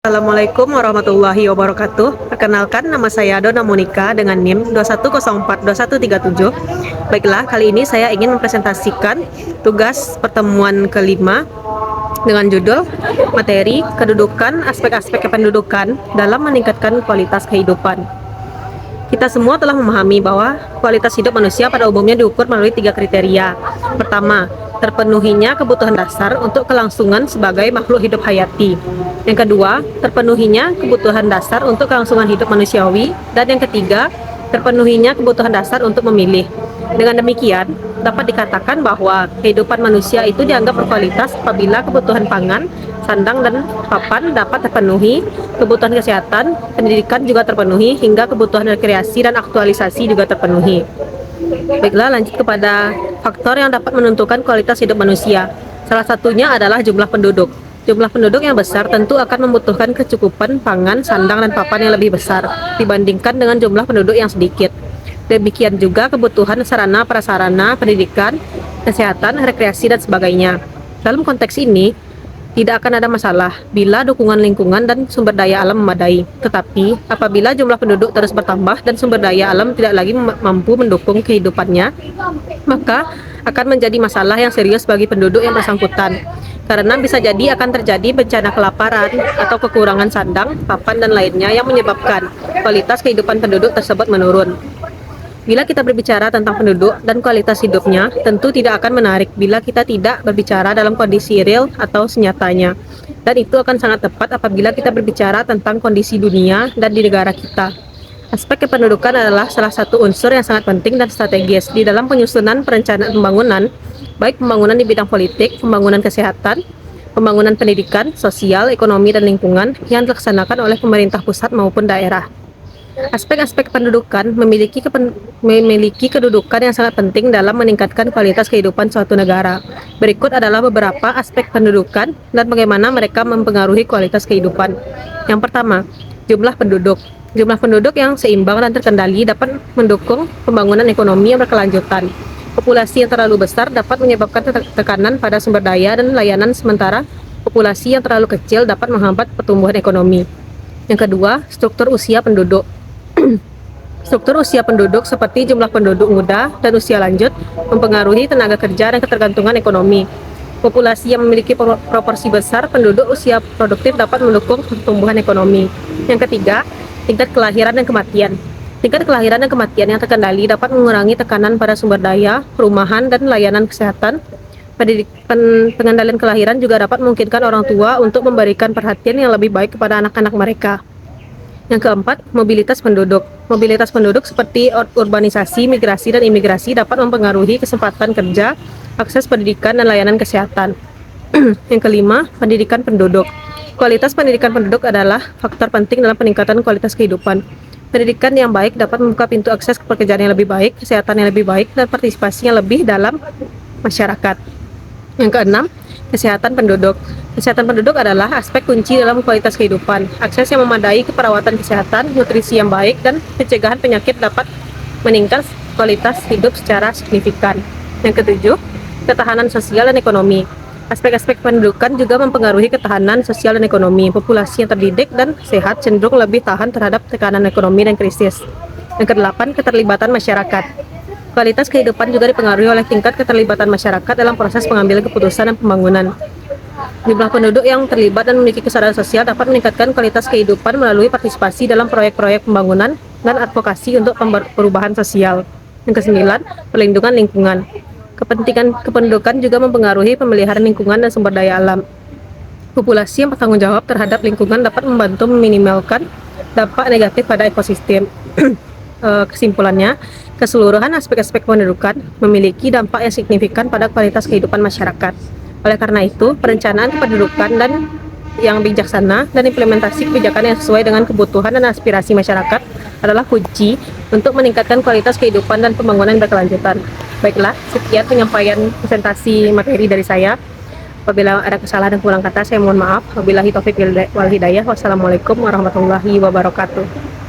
Assalamualaikum warahmatullahi wabarakatuh. Perkenalkan, nama saya Dona Monika dengan NIM 21042137. Baiklah, kali ini saya ingin mempresentasikan tugas pertemuan kelima dengan judul materi kedudukan aspek-aspek kependudukan dalam meningkatkan kualitas kehidupan. Kita semua telah memahami bahwa kualitas hidup manusia pada umumnya diukur melalui 3 kriteria. Pertama, terpenuhinya kebutuhan dasar untuk kelangsungan sebagai makhluk hidup hayati. Yang kedua, terpenuhinya kebutuhan dasar untuk kelangsungan hidup manusiawi. Dan yang ketiga, terpenuhinya kebutuhan dasar untuk memilih. Dengan demikian, dapat dikatakan bahwa kehidupan manusia itu dianggap berkualitas apabila kebutuhan pangan, sandang, dan papan dapat terpenuhi, kebutuhan kesehatan, pendidikan juga terpenuhi, hingga kebutuhan rekreasi dan aktualisasi juga terpenuhi. Baiklah, lanjut kepada faktor yang dapat menentukan kualitas hidup manusia. Salah satunya adalah jumlah penduduk. Jumlah penduduk yang besar tentu akan membutuhkan kecukupan pangan, sandang, dan papan yang lebih besar dibandingkan dengan jumlah penduduk yang sedikit. Demikian juga kebutuhan sarana prasarana, pendidikan, kesehatan, rekreasi, dan sebagainya. Dalam konteks ini, tidak akan ada masalah bila dukungan lingkungan dan sumber daya alam memadai. Tetapi, apabila jumlah penduduk terus bertambah dan sumber daya alam tidak lagi mampu mendukung kehidupannya, maka akan menjadi masalah yang serius bagi penduduk yang bersangkutan. Karena bisa jadi akan terjadi bencana kelaparan atau kekurangan sandang, papan, dan lainnya yang menyebabkan kualitas kehidupan penduduk tersebut menurun. Bila kita berbicara tentang penduduk dan kualitas hidupnya, tentu tidak akan menarik bila kita tidak berbicara dalam kondisi real atau senyatanya. Dan itu akan sangat tepat apabila kita berbicara tentang kondisi dunia dan di negara kita. Aspek kependudukan adalah salah satu unsur yang sangat penting dan strategis di dalam penyusunan perencanaan pembangunan, baik pembangunan di bidang politik, pembangunan kesehatan, pembangunan pendidikan, sosial, ekonomi, dan lingkungan yang dilaksanakan oleh pemerintah pusat maupun daerah. Aspek-aspek pendudukan memiliki kedudukan yang sangat penting dalam meningkatkan kualitas kehidupan suatu negara. Berikut adalah beberapa aspek pendudukan dan bagaimana mereka mempengaruhi kualitas kehidupan. Yang pertama, jumlah penduduk. Jumlah penduduk yang seimbang dan terkendali dapat mendukung pembangunan ekonomi yang berkelanjutan. Populasi yang terlalu besar dapat menyebabkan tekanan pada sumber daya dan layanan, sementara populasi yang terlalu kecil dapat menghambat pertumbuhan ekonomi. Yang kedua, struktur usia penduduk. Struktur usia penduduk seperti jumlah penduduk muda dan usia lanjut mempengaruhi tenaga kerja dan ketergantungan ekonomi. Populasi yang memiliki proporsi besar penduduk usia produktif dapat mendukung pertumbuhan ekonomi. Yang ketiga, tingkat kelahiran dan kematian. Tingkat kelahiran dan kematian yang terkendali dapat mengurangi tekanan pada sumber daya, perumahan, dan layanan kesehatan. Pengendalian kelahiran juga dapat memungkinkan orang tua untuk memberikan perhatian yang lebih baik kepada anak-anak mereka. Yang keempat, mobilitas penduduk. Mobilitas penduduk seperti urbanisasi, migrasi, dan imigrasi dapat mempengaruhi kesempatan kerja, akses pendidikan, dan layanan kesehatan. Yang kelima, pendidikan penduduk. Kualitas pendidikan penduduk adalah faktor penting dalam peningkatan kualitas kehidupan. Pendidikan yang baik dapat membuka pintu akses ke pekerjaan yang lebih baik, kesehatan yang lebih baik, dan partisipasi yang lebih dalam masyarakat. Yang keenam, kesehatan penduduk. Kesehatan penduduk adalah aspek kunci dalam kualitas kehidupan. Akses yang memadai ke perawatan kesehatan, nutrisi yang baik, dan pencegahan penyakit dapat meningkatkan kualitas hidup secara signifikan. Yang ketujuh, ketahanan sosial dan ekonomi. Aspek-aspek pendudukan juga mempengaruhi ketahanan sosial dan ekonomi. Populasi yang terdidik dan sehat cenderung lebih tahan terhadap tekanan ekonomi dan krisis. Yang kedelapan, keterlibatan masyarakat. Kualitas kehidupan juga dipengaruhi oleh tingkat keterlibatan masyarakat dalam proses pengambilan keputusan dan pembangunan. Jumlah penduduk yang terlibat dan memiliki kesadaran sosial dapat meningkatkan kualitas kehidupan melalui partisipasi dalam proyek-proyek pembangunan dan advokasi untuk perubahan sosial. Yang kesembilan, perlindungan lingkungan. Kepentingan kependudukan juga mempengaruhi pemeliharaan lingkungan dan sumber daya alam. Populasi yang bertanggung jawab terhadap lingkungan dapat membantu meminimalkan dampak negatif pada ekosistem. Kesimpulannya, keseluruhan aspek-aspek pendudukan memiliki dampak yang signifikan pada kualitas kehidupan masyarakat. Oleh karena itu, perencanaan kependudukan dan yang bijaksana dan implementasi kebijakan yang sesuai dengan kebutuhan dan aspirasi masyarakat adalah kunci untuk meningkatkan kualitas kehidupan dan pembangunan berkelanjutan. Baiklah, sekian penyampaian presentasi materi dari saya. Apabila ada kesalahan dan kurang kata, saya mohon maaf. Wabillahi taufiq wal hidayah. Wassalamualaikum warahmatullahi wabarakatuh.